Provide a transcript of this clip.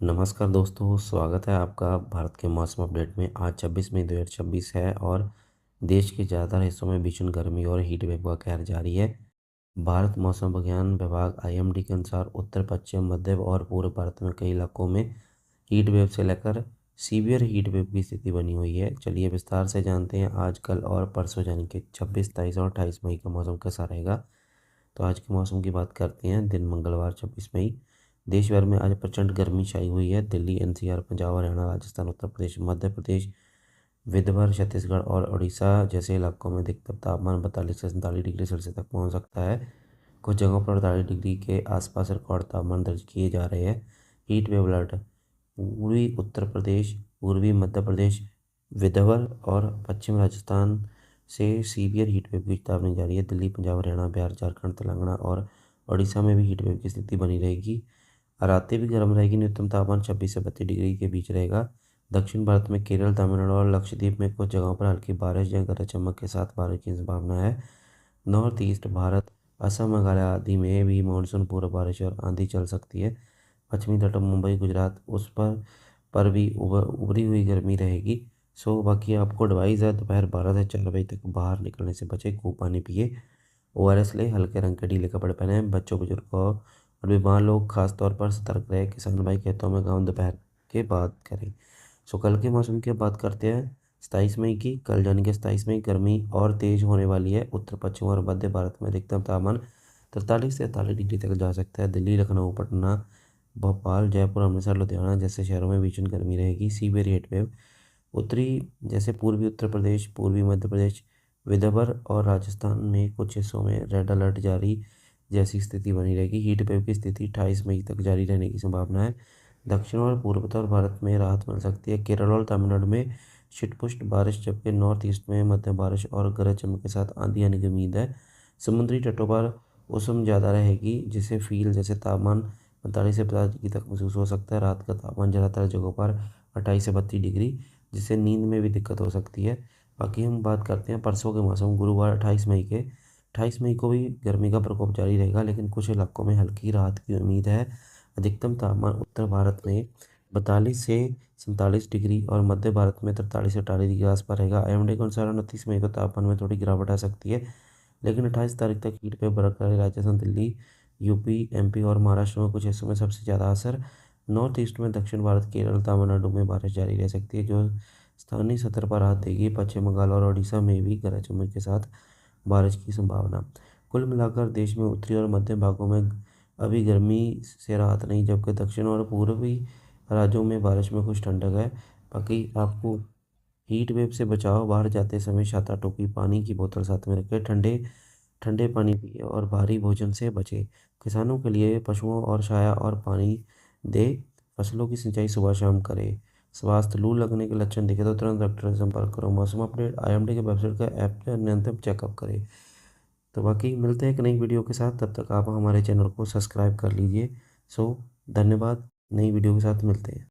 नमस्कार दोस्तों, स्वागत है आपका भारत के मौसम अपडेट में। आज 26 मई 2026 है और देश के ज़्यादातर हिस्सों में भीषण गर्मी और हीट वेव का कहर जारी है। भारत मौसम विज्ञान विभाग आईएमडी के अनुसार उत्तर पश्चिम मध्य और पूर्व भारत में कई इलाकों में हीट वेव से लेकर सीवियर हीट वेव की स्थिति बनी हुई है। चलिए विस्तार से जानते हैं आज, कल और परसों यानी कि 26, 23 और 28 मई का मौसम कैसा रहेगा। तो आज के मौसम की बात करते हैं। दिन मंगलवार 26 मई। देश भर में आज प्रचंड गर्मी छाई हुई है। दिल्ली, एनसीआर, पंजाब, हरियाणा, राजस्थान, उत्तर प्रदेश, मध्य प्रदेश, विदर्भ, छत्तीसगढ़ और उड़ीसा जैसे इलाकों में अधिकतम तापमान 42 से 47 डिग्री सेल्सियस तक पहुंच सकता है। कुछ जगहों पर 48 डिग्री के आसपास रिकॉर्ड तापमान दर्ज किए जा रहे हैं। हीट वेव अलर्ट पूर्वी उत्तर प्रदेश, पूर्वी मध्य प्रदेश, विदर्भ और पश्चिम राजस्थान से सीवियर हीट वेव की चेतावनी जारी है। दिल्ली, पंजाब, हरियाणा, बिहार, झारखंड, तेलंगाना और उड़ीसा में भी हीट वेव की स्थिति बनी रहेगी। रातें भी गर्म रहेगी। न्यूनतम तापमान 26 से 32 डिग्री के बीच रहेगा। दक्षिण भारत में केरल, तमिलनाडु और लक्षद्वीप में कुछ जगहों पर हल्की बारिश या गरज चमक के साथ बारिश की संभावना है। नॉर्थ ईस्ट भारत, असम, मेघालय आदि में भी मानसून पूर्व बारिश और आंधी चल सकती है। पश्चिमी तट, मुंबई, गुजरात उस पर भी उभरी हुई गर्मी रहेगी। बाकी आपको एडवाइस है, दोपहर 12 से 4 बजे तक बाहर निकलने से बचे, खूब पानी पिए, ओआरएस ले, हल्के रंग के ढीले कपड़े पहने, बच्चों, बुजुर्गों और बीमार लोग खास तौर पर सतर्क रहे। किसान भाई खेतों में काम दोपहर के बाद करें। कल के मौसम की बात करते हैं। 27 मई की, कल यानी कि 27 मई गर्मी और तेज होने वाली है। उत्तर पश्चिम और मध्य भारत में अधिकतम तापमान 43 से 43 डिग्री तक जा सकता है। दिल्ली, लखनऊ, पटना, भोपाल, जयपुर, अमृतसर, लुधियाना जैसे शहरों में भीषण गर्मी रहेगी। सीवियर हीट वेव उत्तरी जैसे पूर्वी उत्तर प्रदेश, पूर्वी मध्य प्रदेश, विदर्भ और राजस्थान में कुछ हिस्सों में रेड अलर्ट जारी जैसी स्थिति बनी रहेगी। हीट वेव की स्थिति 28 मई तक जारी रहने की संभावना है। दक्षिण और पूर्वोत्तर भारत में राहत मिल सकती है। केरल और तमिलनाडु में छिटपुट बारिश, जबकि नॉर्थ ईस्ट में मध्यम बारिश और गरज चमक के साथ आंधी आने की उम्मीद है। समुद्री तटों पर उष्ण ज़्यादा रहेगी, जिससे फील जैसे तापमान 45 से 50 डिग्री तक महसूस हो सकता है। रात का तापमान ज़्यादातर जगहों पर 28 से 32 डिग्री, जिससे नींद में भी दिक्कत हो सकती है। बाकी हम बात करते हैं परसों के मौसम, गुरुवार 28 मई के। 28 मई को भी गर्मी का प्रकोप जारी रहेगा, लेकिन कुछ इलाकों में हल्की राहत की उम्मीद है। अधिकतम तापमान उत्तर भारत में 42 से 47 डिग्री और मध्य भारत में 43 से 48 डिग्री के आसपास रहेगा। आईएमडी के अनुसार 29 मई को तापमान में थोड़ी गिरावट आ सकती है, लेकिन 28 तारीख तक हीट वेव बरकरार है। राजस्थान, दिल्ली, यूपी, एमपी और महाराष्ट्र में कुछ हिस्सों में सबसे ज़्यादा असर। नॉर्थ ईस्ट में दक्षिण भारत, केरल, तमिलनाडु में बारिश जारी रह सकती है, जो स्थानीय सतह पर राहत देगी। पश्चिम बंगाल और ओडिशा में भी गरज चमक के साथ बारिश की संभावना। कुल मिलाकर देश में उत्तरी और मध्य भागों में अभी गर्मी से राहत नहीं, जबकि दक्षिण और पूर्वी राज्यों में बारिश में कुछ ठंडक है। बाकी आपको हीट वेव से बचाओ। बाहर जाते समय छाता, टोपी, पानी की बोतल साथ में रखें। ठंडे ठंडे पानी पिए और भारी भोजन से बचें। किसानों के लिए पशुओं और छाया और पानी दे। फसलों की सिंचाई सुबह शाम करें। स्वास्थ्य लू लगने के लक्षण दिखे तो तुरंत डॉक्टर से संपर्क करो। मौसम अपडेट आईएमडी के वेबसाइट का ऐप पर निरंतर चेकअप करें। तो बाकी मिलते हैं एक नई वीडियो के साथ, तब तक आप हमारे चैनल को सब्सक्राइब कर लीजिए। धन्यवाद। नई वीडियो के साथ मिलते हैं।